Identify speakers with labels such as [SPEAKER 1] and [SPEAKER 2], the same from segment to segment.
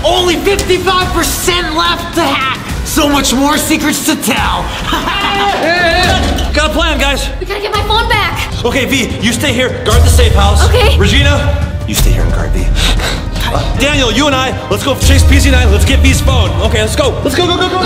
[SPEAKER 1] Only 55% left to hack. So much more secrets to tell.
[SPEAKER 2] Got a plan, guys.
[SPEAKER 3] We gotta get my phone back.
[SPEAKER 2] Okay, V, you stay here, guard the safe house.
[SPEAKER 3] Okay.
[SPEAKER 2] Regina, you stay here and guard V. Daniel, you and I, let's go chase PZ9. Let's get V's phone. Okay, let's go. Let's go, go, go, go.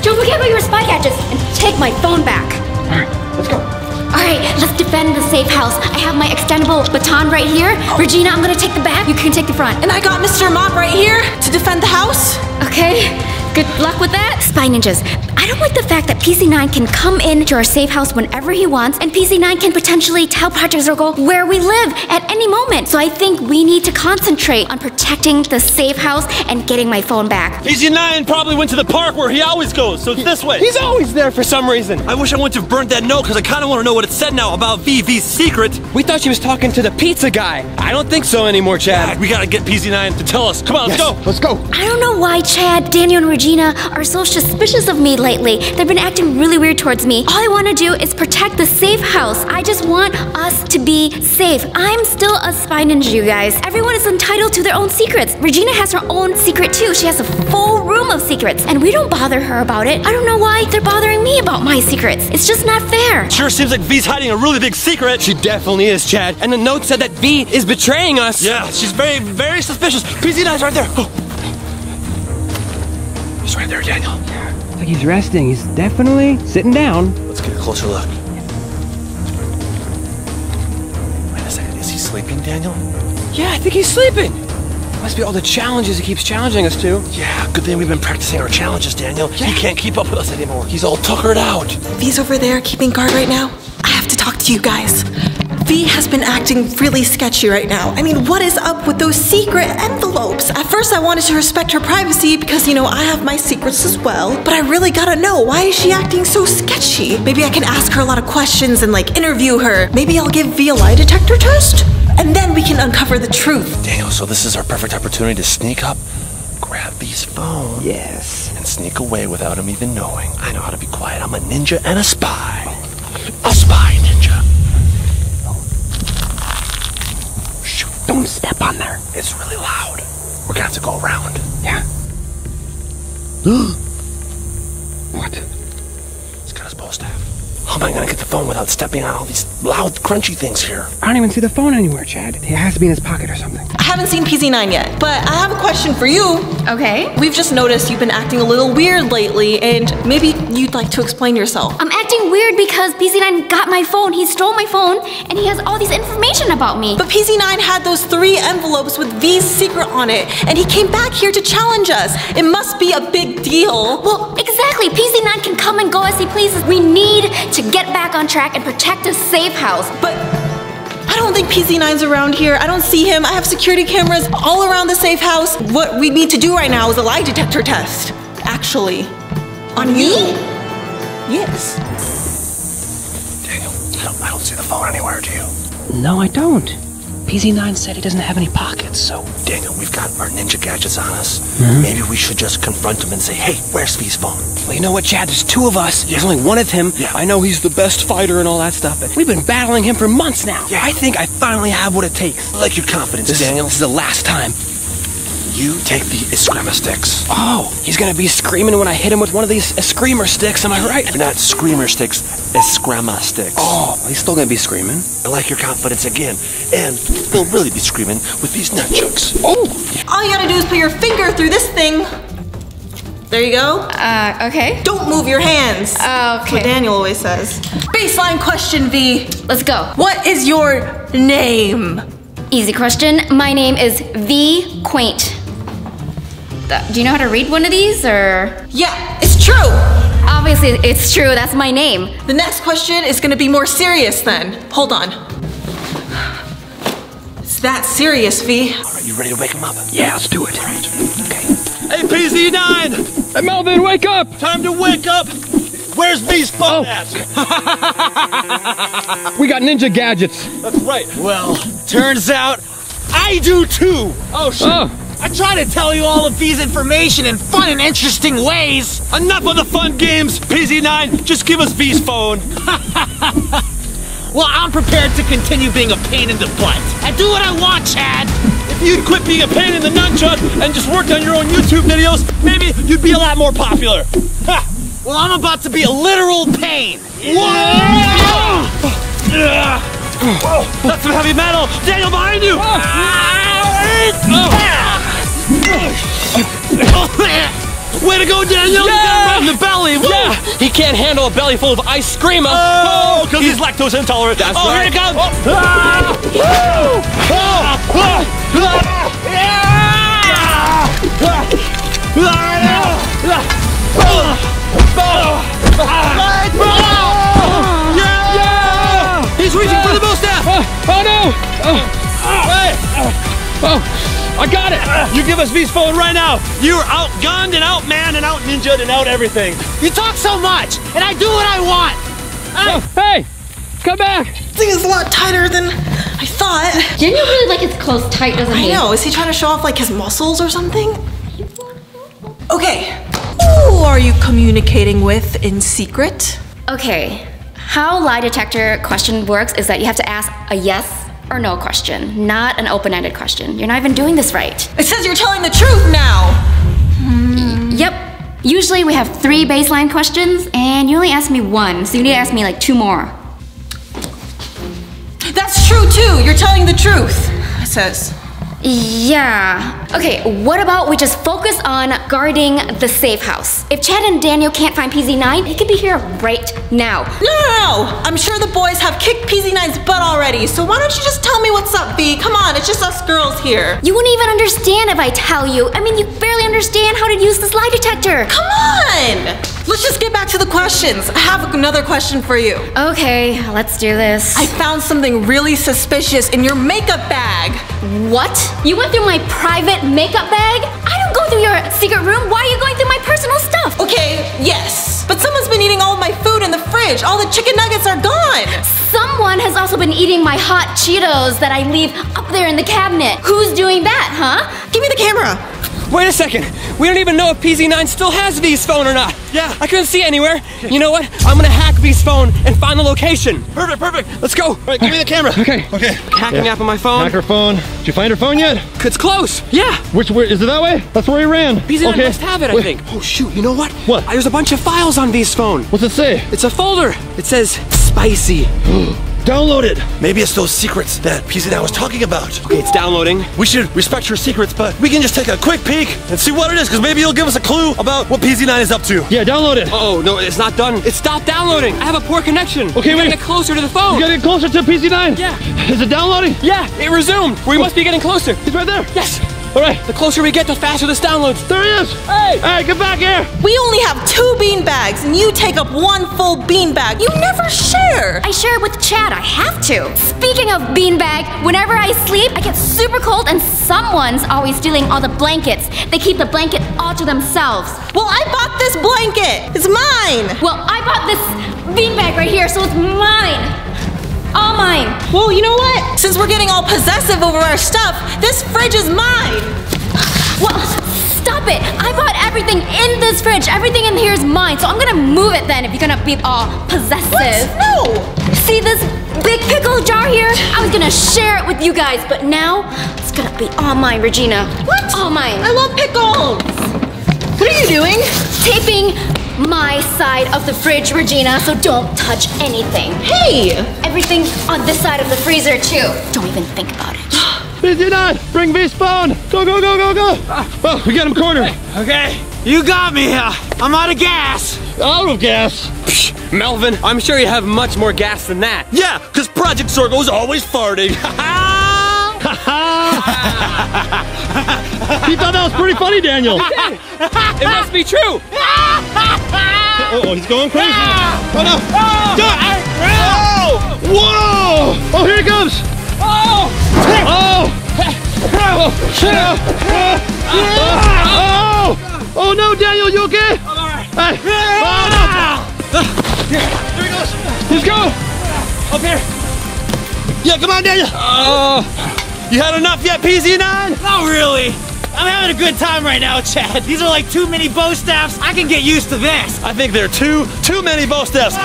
[SPEAKER 3] Don't forget about your spy gadgets and take my phone back.
[SPEAKER 2] All right, let's go.
[SPEAKER 3] All right, let's defend the safe house. I have my extendable baton right here. Regina, I'm gonna take the back. You can take the front.
[SPEAKER 4] And I got Mr. Mop right here to defend the house.
[SPEAKER 3] Okay, good luck with that. Spy ninjas, I don't like the fact that PZ9 can come into our safe house whenever he wants, and PZ9 can potentially tell Project Circle where we live at any moment. So I think we need to concentrate on protecting the safe house and getting my phone back.
[SPEAKER 2] PZ9 probably went to the park where he always goes, so it's this way.
[SPEAKER 5] He's always there for some reason.
[SPEAKER 2] I wish I wouldn't have burnt that note because I kind of want to know what it said now about V's secret.
[SPEAKER 5] We thought she was talking to the pizza guy. I don't think so anymore, Chad.
[SPEAKER 2] We gotta get PZ9 to tell us. Come on, let's go.
[SPEAKER 5] Let's go.
[SPEAKER 3] I don't know why Chad, Daniel, and Regina are so suspicious of me lately. They've been acting really weird towards me. All I want to do is protect the safe house. I just want us to be safe. I'm still a spy ninja, you guys. Everyone is entitled to their own secrets. Regina has her own secret too. She has a full room of secrets, and we don't bother her about it. I don't know why they're bothering me about my secrets. It's just not fair.
[SPEAKER 2] Sure seems like V's hiding a really big secret.
[SPEAKER 5] She definitely is, Chad. And the note said that V is betraying us.
[SPEAKER 2] Yeah, she's very, very suspicious. PZ9's right there. Oh. He's right there, Daniel.
[SPEAKER 5] Looks like he's resting. He's definitely sitting down.
[SPEAKER 2] Let's get a closer look. Wait a second, is he sleeping, Daniel?
[SPEAKER 5] Yeah, I think he's sleeping. Must be all the challenges he keeps challenging us to.
[SPEAKER 2] Yeah, good thing we've been practicing our challenges, Daniel. Yeah. He can't keep up with us anymore. He's all tuckered out.
[SPEAKER 4] V's over there keeping guard right now. I have to talk to you guys. V has been acting really sketchy right now. I mean, what is up with those secret envelopes? At first I wanted to respect her privacy because, you know, I have my secrets as well. But I really gotta know, why is she acting so sketchy? Maybe I can ask her a lot of questions and like interview her. Maybe I'll give V a lie detector test? And then we can uncover the truth.
[SPEAKER 2] Daniel, so this is our perfect opportunity to sneak up, grab V's phone.
[SPEAKER 5] Yes.
[SPEAKER 2] And sneak away without him even knowing. I know how to be quiet. I'm a ninja and a spy. A spy ninja. Shoot.
[SPEAKER 5] Don't step on there.
[SPEAKER 2] It's really loud. We're gonna have to go around.
[SPEAKER 5] Yeah. What?
[SPEAKER 2] It's got his bow staff. How am I gonna get the phone without stepping on all these loud, crunchy things here?
[SPEAKER 5] I don't even see the phone anywhere, Chad. It has to be in his pocket or something.
[SPEAKER 4] I haven't seen PZ9 yet, but I have a question for you.
[SPEAKER 3] Okay.
[SPEAKER 4] We've just noticed you've been acting a little weird lately, and maybe you'd like to explain yourself.
[SPEAKER 3] I'm acting weird because PZ9 got my phone. He stole my phone, and he has all this information about me.
[SPEAKER 4] But PZ9 had those 3 envelopes with V's secret on it, and he came back here to challenge us. It must be a big deal.
[SPEAKER 3] Well, exactly. PZ9 can come and go as he pleases. We need to get back on track and protect a safe house.
[SPEAKER 4] But I don't think PZ9's around here. I don't see him. I have security cameras all around the safe house. What we need to do right now is a lie detector test. Actually. On you? Yes.
[SPEAKER 2] Daniel, I don't see the phone anywhere, do you?
[SPEAKER 5] No, I don't. PZ9 said he doesn't have any pockets, so...
[SPEAKER 2] Daniel, we've got our ninja gadgets on us. Maybe we should just confront him and say, hey, where's V's phone?
[SPEAKER 5] Well, you know what, Chad? There's 2 of us.
[SPEAKER 2] Yeah.
[SPEAKER 5] There's only one of him.
[SPEAKER 2] Yeah.
[SPEAKER 5] I know he's the best fighter and all that stuff, but we've been battling him for months now.
[SPEAKER 2] Yeah.
[SPEAKER 5] I think I finally have what it takes.
[SPEAKER 2] I like your confidence, Daniel.
[SPEAKER 5] This is the last time.
[SPEAKER 2] You take the Eskrima sticks.
[SPEAKER 5] Oh, he's gonna be screaming when I hit him with one of these screamer sticks, am I right?
[SPEAKER 2] Not screamer sticks, Eskrima sticks.
[SPEAKER 5] Oh, he's still gonna be screaming.
[SPEAKER 2] I like your confidence again. And he'll really be screaming with these nunchucks.
[SPEAKER 5] Oh!
[SPEAKER 4] All you gotta do is put your finger through this thing. There you go.
[SPEAKER 3] Okay.
[SPEAKER 4] Don't move your hands. That's what Daniel always says. Baseline question, V.
[SPEAKER 3] Let's go.
[SPEAKER 4] What is your name?
[SPEAKER 3] Easy question. My name is V. Qwaint. Do you know how to read one of these, or?
[SPEAKER 4] Yeah, it's true.
[SPEAKER 3] Obviously, it's true. That's my name.
[SPEAKER 4] The next question is gonna be more serious then. Hold on. It's that serious, V.
[SPEAKER 2] All right, you ready to wake him up?
[SPEAKER 5] Yeah, let's do it.
[SPEAKER 2] All right. Okay. Hey, PZ9!
[SPEAKER 5] Hey, Melvin, wake up!
[SPEAKER 2] Time to wake up! Where's V's phone at?
[SPEAKER 5] We got ninja gadgets.
[SPEAKER 2] That's right. Well, turns out I do too. Oh, shit.
[SPEAKER 5] Oh.
[SPEAKER 1] I try to tell you all of V's information in fun and interesting ways.
[SPEAKER 2] Enough of the fun games, PZ9. Just give us V's phone.
[SPEAKER 1] Well, I'm prepared to continue being a pain in the butt. And do what I want, Chad.
[SPEAKER 2] If you'd quit being a pain in the nunchuck and just worked on your own YouTube videos, maybe you'd be a lot more popular. Ha!
[SPEAKER 1] Well, I'm about to be a literal pain.
[SPEAKER 2] That's some heavy metal! Daniel, behind you! Way to go, Daniel! You got him in the belly!
[SPEAKER 5] Yeah! He can't handle a belly full of ice cream!
[SPEAKER 2] Oh, because he's lactose intolerant!
[SPEAKER 5] That's
[SPEAKER 2] right.
[SPEAKER 5] right.
[SPEAKER 2] Here it comes! Yeah! He's reaching for the bow staff!
[SPEAKER 5] Oh no!
[SPEAKER 2] Hey!
[SPEAKER 5] I got it!
[SPEAKER 2] You give us V's phone right now! You're outgunned and outmanned and out-ninja'd and out-everything!
[SPEAKER 1] You talk so much, and I do what I want.
[SPEAKER 5] Hey! Come back!
[SPEAKER 4] This thing is a lot tighter than I thought.
[SPEAKER 3] Daniel really like his clothes tight, doesn't he?
[SPEAKER 4] I know. Is he trying to show off like his muscles or something? Okay. Who are you communicating with in secret?
[SPEAKER 3] Okay, how lie detector question works is that you have to ask a yes or no question, not an open-ended question. You're not even doing this right.
[SPEAKER 4] It says you're telling the truth now.
[SPEAKER 3] Yep. Usually we have 3 baseline questions, and you only asked me 1, so you need to ask me like 2 more.
[SPEAKER 4] That's true too. You're telling the truth. It says.
[SPEAKER 3] Yeah. Okay, what about we just focus on guarding the safe house? If Chad and Daniel can't find PZ9, he could be here right now.
[SPEAKER 4] No. I'm sure the boys have kicked PZ9's butt already, so why don't you just tell me what's up, V? Come on, it's just us girls here.
[SPEAKER 3] You wouldn't even understand if I tell you. I mean, you barely understand how to use this lie detector.
[SPEAKER 4] Come on! Let's just get back to the questions. I have another question for you.
[SPEAKER 3] Okay, let's do this.
[SPEAKER 4] I found something really suspicious in your makeup bag.
[SPEAKER 3] What? You went through my private makeup bag? I don't go through your secret room. Why are you going through my personal stuff?
[SPEAKER 4] Okay, yes. But someone's been eating all of my food in the fridge. All the chicken nuggets are gone.
[SPEAKER 3] Someone has also been eating my hot Cheetos that I leave up there in the cabinet. Who's doing that, huh?
[SPEAKER 4] Give me the camera.
[SPEAKER 5] Wait a second! We don't even know if PZ9 still has V's phone or not!
[SPEAKER 2] Yeah.
[SPEAKER 5] I couldn't see anywhere! You know what? I'm gonna hack V's phone and find the location!
[SPEAKER 2] Perfect!
[SPEAKER 5] Let's go!
[SPEAKER 2] All right, give me the camera.
[SPEAKER 5] Okay. Hacking app on my phone.
[SPEAKER 6] Hack her phone. Did you find her phone yet?
[SPEAKER 5] It's close! Yeah!
[SPEAKER 6] Which way? Is it that way? That's where he ran.
[SPEAKER 5] PZ9 must have it, I think. Oh shoot, you know what?
[SPEAKER 6] What?
[SPEAKER 5] There's a bunch of files on V's phone.
[SPEAKER 6] What's it say?
[SPEAKER 5] It's a folder. It says spicy.
[SPEAKER 6] Download it.
[SPEAKER 2] Maybe it's those secrets that PZ9 was talking about.
[SPEAKER 5] Okay, it's downloading.
[SPEAKER 2] We should respect her secrets, but we can just take a quick peek and see what it is, because maybe it'll give us a clue about what PZ9 is up to.
[SPEAKER 6] Yeah, download it.
[SPEAKER 5] Oh, no, it's not done. It stopped downloading. I have a poor connection.
[SPEAKER 6] Okay, wait.
[SPEAKER 5] Get closer to the phone.
[SPEAKER 6] You gotta get closer to PZ9.
[SPEAKER 5] Yeah.
[SPEAKER 6] Is it downloading?
[SPEAKER 5] Yeah, it resumed. We must be getting closer.
[SPEAKER 6] He's right there.
[SPEAKER 5] Yes.
[SPEAKER 6] All right.
[SPEAKER 5] The closer we get, the faster this downloads.
[SPEAKER 6] There he is.
[SPEAKER 5] Hey!
[SPEAKER 6] Hey, get back here.
[SPEAKER 4] We only have 2 bean bags, and you take up 1 full bean bag. You never share.
[SPEAKER 3] I share it with Chad. I have to. Speaking of beanbag, whenever I sleep, I get super cold and someone's always stealing all the blankets. They keep the blanket all to themselves.
[SPEAKER 4] Well, I bought this blanket. It's mine.
[SPEAKER 3] Well, I bought this beanbag right here, so it's mine. All mine.
[SPEAKER 4] Well, you know what? Since we're getting all possessive over our stuff, this fridge is mine.
[SPEAKER 3] Well, stop it. I bought everything in this fridge. Everything in here is mine, so I'm gonna move it then if you're gonna be all possessive.
[SPEAKER 4] What? No.
[SPEAKER 3] See this big pickle jar here? I was gonna share it with you guys, but now it's gonna be all mine, Regina.
[SPEAKER 4] What?
[SPEAKER 3] All mine.
[SPEAKER 4] I love pickles. What are you doing?
[SPEAKER 3] Taping my side of the fridge, Regina, so don't touch anything.
[SPEAKER 4] Hey!
[SPEAKER 3] Everything on this side of the freezer, too. Don't even think about it.
[SPEAKER 6] PZ9, bring V's phone. Go. Oh, we got him cornered.
[SPEAKER 1] Okay, you got me. I'm out of gas.
[SPEAKER 6] Out of gas.
[SPEAKER 5] Melvin, I'm sure you have much more gas than that.
[SPEAKER 2] Yeah, because Project Sorgo's always farting.
[SPEAKER 6] He thought that was pretty funny, Daniel.
[SPEAKER 5] It must be true.
[SPEAKER 6] Oh, he's going crazy. Oh, no.
[SPEAKER 2] Oh!
[SPEAKER 6] Whoa! Oh, here he comes. Oh! Oh, no, Daniel, you okay?
[SPEAKER 1] I'm all right.
[SPEAKER 6] Hey.
[SPEAKER 2] Here he goes.
[SPEAKER 6] Let's go.
[SPEAKER 2] Up here. Yeah, come on, Daniel. You had enough yet, PZ9?
[SPEAKER 1] Not really. I'm having a good time right now, Chad. These are like too many bow staffs. I can get used to this.
[SPEAKER 2] I think there are too many bow staffs.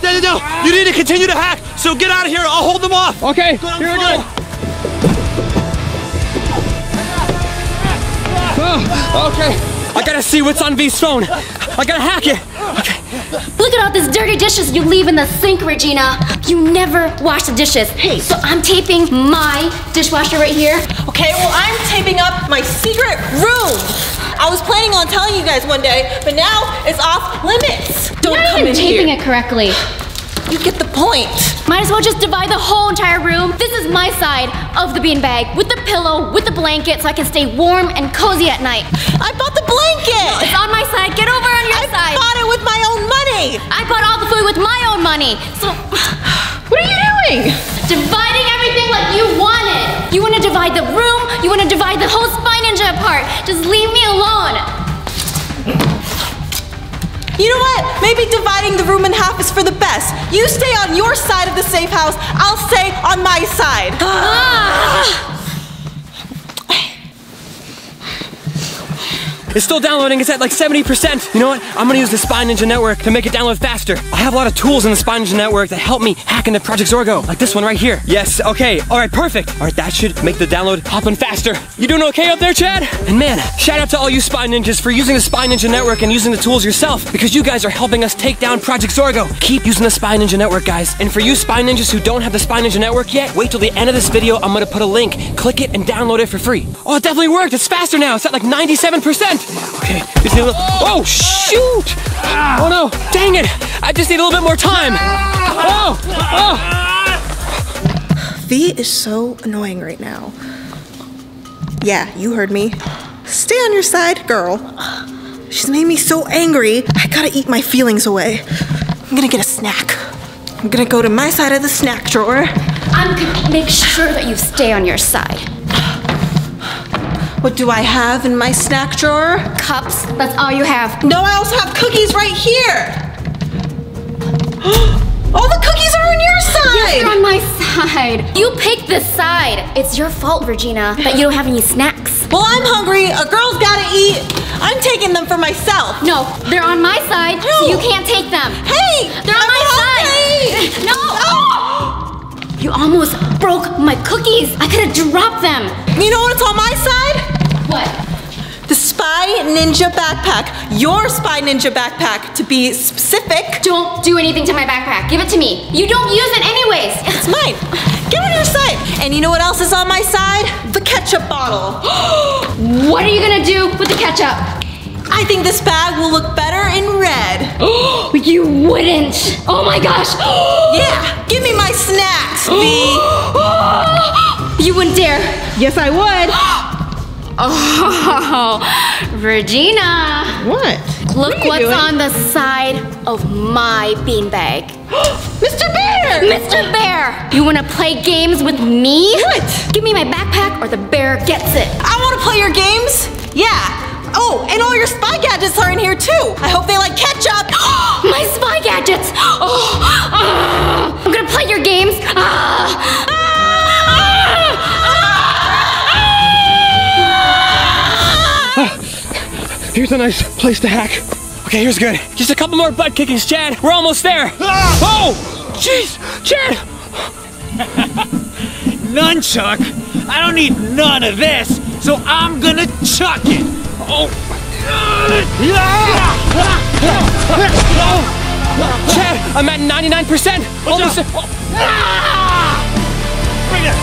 [SPEAKER 2] Daniel, you need to continue to hack, so get out of here. I'll hold them off.
[SPEAKER 6] Okay, here I go. Oh, okay.
[SPEAKER 5] I gotta see what's on V's phone. I gotta hack it. Okay.
[SPEAKER 3] Look at all these dirty dishes you leave in the sink, Regina. You never wash the dishes. Hey, so I'm taping my dishwasher right here.
[SPEAKER 4] Okay, well, I'm taping up my secret room. I was planning on telling you guys one day, but now it's off limits. Don't
[SPEAKER 3] You're not
[SPEAKER 4] come
[SPEAKER 3] even
[SPEAKER 4] in
[SPEAKER 3] taping
[SPEAKER 4] here.
[SPEAKER 3] it correctly.
[SPEAKER 4] You get the point.
[SPEAKER 3] Might as well just divide the whole entire room. This is my side of the beanbag with the pillow, with the blanket, so I can stay warm and cozy at night.
[SPEAKER 4] I bought the blanket.
[SPEAKER 3] It's on my side. Get over on your
[SPEAKER 4] I
[SPEAKER 3] side.
[SPEAKER 4] bought it with my own money.
[SPEAKER 3] I bought all the food with my own money. So,
[SPEAKER 4] What are you doing?
[SPEAKER 3] dividing everything like you wanted. You want to divide the room. You want to divide the whole Spy Ninja apart. Just leave me alone.
[SPEAKER 4] You know what? Maybe dividing the room in half is for the best. You stay on your side of the safe house. I'll stay on my side.
[SPEAKER 5] It's still downloading. It's at like 70%. You know what? I'm gonna use the Spy Ninja Network to make it download faster. I have a lot of tools in the Spy Ninja Network that help me hack into Project Zorgo, like this one right here. Yes, okay, all right, perfect. All right, that should make the download happen faster. You doing okay up there, Chad? And man, shout out to all you Spy Ninjas for using the Spy Ninja Network and using the tools yourself, because you guys are helping us take down Project Zorgo. Keep using the Spy Ninja Network, guys. And for you Spy Ninjas who don't have the Spy Ninja Network yet, wait till the end of this video. I'm gonna put a link. Click it and download it for free. Oh, it definitely worked. It's faster now. It's at like 97%. Okay, just need a little. Oh, shoot! Oh no, dang it! I just need a little bit more time. Oh!
[SPEAKER 4] V is so annoying right now. Yeah, you heard me. Stay on your side, girl. She's made me so angry. I gotta eat my feelings away. I'm gonna get a snack. I'm gonna go to my side of the snack drawer.
[SPEAKER 3] I'm gonna make sure that you stay on your side.
[SPEAKER 4] What do I have in my snack drawer?
[SPEAKER 3] Cups, that's all you have.
[SPEAKER 4] No, I also have cookies right here. All the cookies are on your side.
[SPEAKER 3] Yes, they're on my side. You picked this side. It's your fault, Regina, that you don't have any snacks.
[SPEAKER 4] Well, I'm hungry. A girl's gotta eat. I'm taking them for myself.
[SPEAKER 3] No, they're on my side, so you can't take them.
[SPEAKER 4] Hey,
[SPEAKER 3] They're on my side. No. You almost broke my cookies. I could have dropped them.
[SPEAKER 4] You know what's on my side?
[SPEAKER 3] What?
[SPEAKER 4] The Spy Ninja backpack. Your Spy Ninja backpack, to be specific.
[SPEAKER 3] Don't do anything to my backpack. Give it to me. You don't use it anyways.
[SPEAKER 4] It's mine. Get on your side. And you know what else is on my side? The ketchup bottle.
[SPEAKER 3] What are you gonna do with the ketchup?
[SPEAKER 4] I think this bag will look better in red.
[SPEAKER 3] You wouldn't. Oh my gosh.
[SPEAKER 4] Yeah, give me my snacks, V.
[SPEAKER 3] You wouldn't dare.
[SPEAKER 4] Yes, I would.
[SPEAKER 3] Oh, Regina.
[SPEAKER 4] What?
[SPEAKER 3] Look what's on the side of my beanbag.
[SPEAKER 4] Mr. Bear!
[SPEAKER 3] Mr. Bear! You wanna play games with me?
[SPEAKER 4] What?
[SPEAKER 3] Give me my backpack or the bear gets it.
[SPEAKER 4] I wanna play your games. Yeah. Oh, and all your spy gadgets are in here too. I hope they like ketchup.
[SPEAKER 3] My spy gadgets! I'm gonna play your games.
[SPEAKER 6] Here's a nice place to hack.
[SPEAKER 5] Okay, here's good. Just a couple more butt kickings, Chad. We're almost there. Oh! Jeez! Chad!
[SPEAKER 1] Nunchuck? I don't need none of this, so I'm gonna chuck it. Oh.
[SPEAKER 5] Chad, I'm at 99%. Almost.
[SPEAKER 1] Bring it.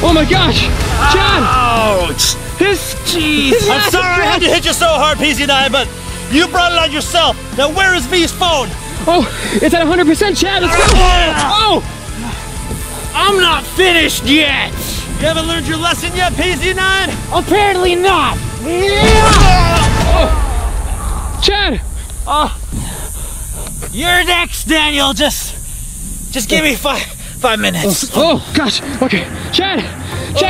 [SPEAKER 6] Oh my gosh! Chad!
[SPEAKER 1] Ouch! Jeez! I'm sorry I had to hit you so hard, PZ9, but you brought it on yourself. Now where is V's phone?
[SPEAKER 6] Oh, it's at 100%, Chad. Let's go!
[SPEAKER 1] Oh! I'm not finished yet. You haven't learned your lesson yet, PZ9? Apparently not.
[SPEAKER 6] Chad!
[SPEAKER 1] You're next, Daniel. Just give me five minutes.
[SPEAKER 6] Oh gosh. Okay, Chad,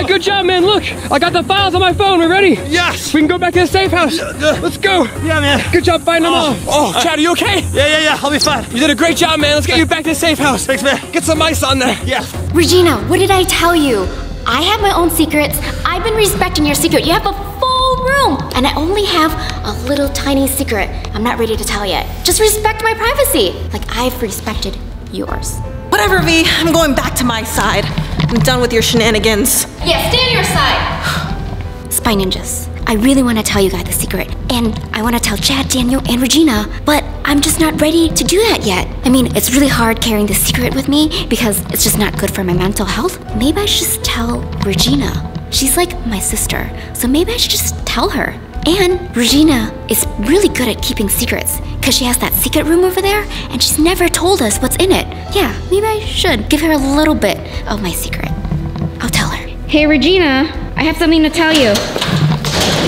[SPEAKER 6] good job, man. Look, I got the files on my phone. We're ready.
[SPEAKER 1] Yes.
[SPEAKER 6] We can go back to the safe house. Let's go.
[SPEAKER 1] Yeah, man.
[SPEAKER 6] Good job finding them all.
[SPEAKER 5] Oh, Chad, are you okay?
[SPEAKER 1] Yeah. I'll be fine.
[SPEAKER 5] You did a great job, man. Let's get you back to the safe house.
[SPEAKER 1] Thanks, man.
[SPEAKER 5] Get some ice on there.
[SPEAKER 1] Yeah.
[SPEAKER 3] Regina, what did I tell you? I have my own secrets. I've been respecting your secret. You have a full room, and I only have a little tiny secret I'm not ready to tell yet. Just respect my privacy, like I've respected yours.
[SPEAKER 4] Whatever, V. I'm going back to my side. I'm done with your shenanigans.
[SPEAKER 3] Yeah, stay on your side. Spy Ninjas, I really want to tell you guys the secret. And I want to tell Chad, Daniel, and Regina, but I'm just not ready to do that yet. I mean, it's really hard carrying the secret with me because it's just not good for my mental health. Maybe I should just tell Regina. She's like my sister, so maybe I should just tell her. And Regina is really good at keeping secrets because she has that secret room over there and she's never told us what's in it. Yeah, maybe I should give her a little bit of my secret. I'll tell her.
[SPEAKER 7] Hey, Regina, I have something to tell you.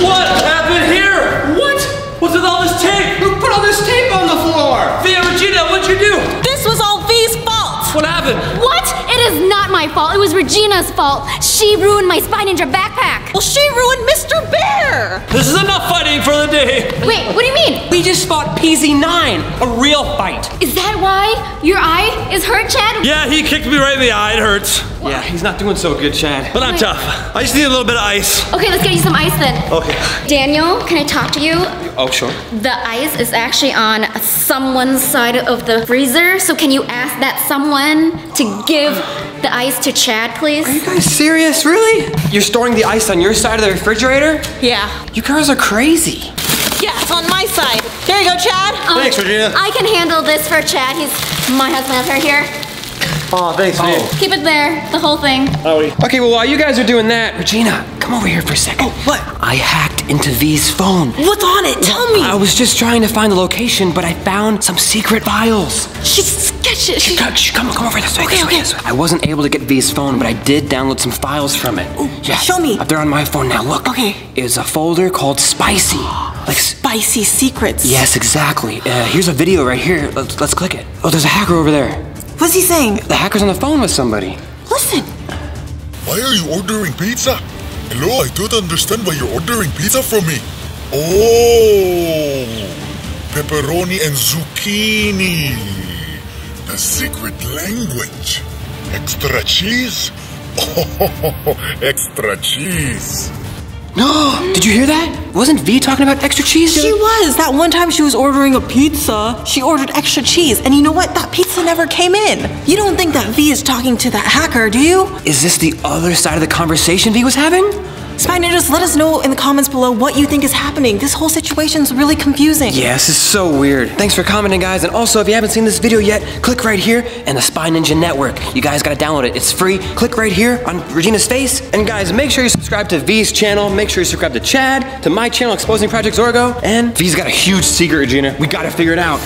[SPEAKER 2] What happened here? What? What's with all this tape?
[SPEAKER 1] Who put all this tape on the floor?
[SPEAKER 2] Via Regina, what'd you do?
[SPEAKER 4] This was all V's fault.
[SPEAKER 2] What happened?
[SPEAKER 3] What? It is not my fault. It was Regina's fault. She ruined my Spy Ninja backpack.
[SPEAKER 4] Well, she ruined Mr. Bear.
[SPEAKER 2] This is enough fighting for the day.
[SPEAKER 3] Wait, what do you mean?
[SPEAKER 5] We just fought PZ9, a real fight.
[SPEAKER 3] Is that why your eye is hurt, Chad?
[SPEAKER 2] Yeah, he kicked me right in the eye. It hurts.
[SPEAKER 5] Yeah, he's not doing so good, Chad.
[SPEAKER 2] But I'm tough. I just need a little bit of ice.
[SPEAKER 3] Okay, let's get you some ice then.
[SPEAKER 2] Okay.
[SPEAKER 3] Daniel, can I talk to you?
[SPEAKER 5] Oh, sure.
[SPEAKER 3] The ice is actually on someone's side of the freezer, so can you ask that someone to give the ice to Chad, please?
[SPEAKER 5] Are you guys serious? Really? You're storing the ice on your side of the refrigerator?
[SPEAKER 4] Yeah.
[SPEAKER 5] You girls are crazy.
[SPEAKER 4] Yeah, it's on my side. There you go, Chad.
[SPEAKER 2] Thanks, Regina.
[SPEAKER 3] I can handle this for Chad. He's my husband right here.
[SPEAKER 2] Oh, thanks, man.
[SPEAKER 3] Keep it there, the whole thing.
[SPEAKER 2] Howdy.
[SPEAKER 5] Okay, well, while you guys are doing that, Regina, come over here for a second.
[SPEAKER 4] Oh, what?
[SPEAKER 5] I hacked into V's phone.
[SPEAKER 4] What's on it? Tell me.
[SPEAKER 5] I was just trying to find the location, but I found some secret files.
[SPEAKER 4] She's sketchy.
[SPEAKER 5] Come over this way.
[SPEAKER 4] Okay, okay.
[SPEAKER 5] I wasn't able to get V's phone, but I did download some files from it.
[SPEAKER 4] Ooh, show me.
[SPEAKER 5] They're on my phone now. Look.
[SPEAKER 4] Okay.
[SPEAKER 5] It's a folder called Spicy. Like
[SPEAKER 4] Spicy secrets.
[SPEAKER 5] Yes, exactly. Here's a video right here. Let's click it. Oh, there's a hacker over there.
[SPEAKER 4] What's he saying?
[SPEAKER 5] The hacker's on the phone with somebody.
[SPEAKER 4] Listen.
[SPEAKER 8] Why are you ordering pizza? Hello, I don't understand why you're ordering pizza from me. Oh, pepperoni and zucchini. The secret language. Extra cheese? Oh, extra cheese.
[SPEAKER 5] No, did you hear that? Wasn't V talking about extra cheese?
[SPEAKER 4] She was. That one time she was ordering a pizza, she ordered extra cheese. And you know what? That pizza never came in. You don't think that V is talking to that hacker, do you?
[SPEAKER 5] Is this the other side of the conversation V was having?
[SPEAKER 4] Spy Ninjas, let us know in the comments below what you think is happening. This whole situation's really confusing.
[SPEAKER 5] Yeah, this is so weird. Thanks for commenting, guys. And also, if you haven't seen this video yet, click right here and the Spy Ninja Network. You guys gotta download it. It's free. Click right here on Regina's face. And guys, make sure you subscribe to V's channel. Make sure you subscribe to Chad, to my channel, Exposing Project Zorgo. And V's got a huge secret, Regina. We gotta figure it out.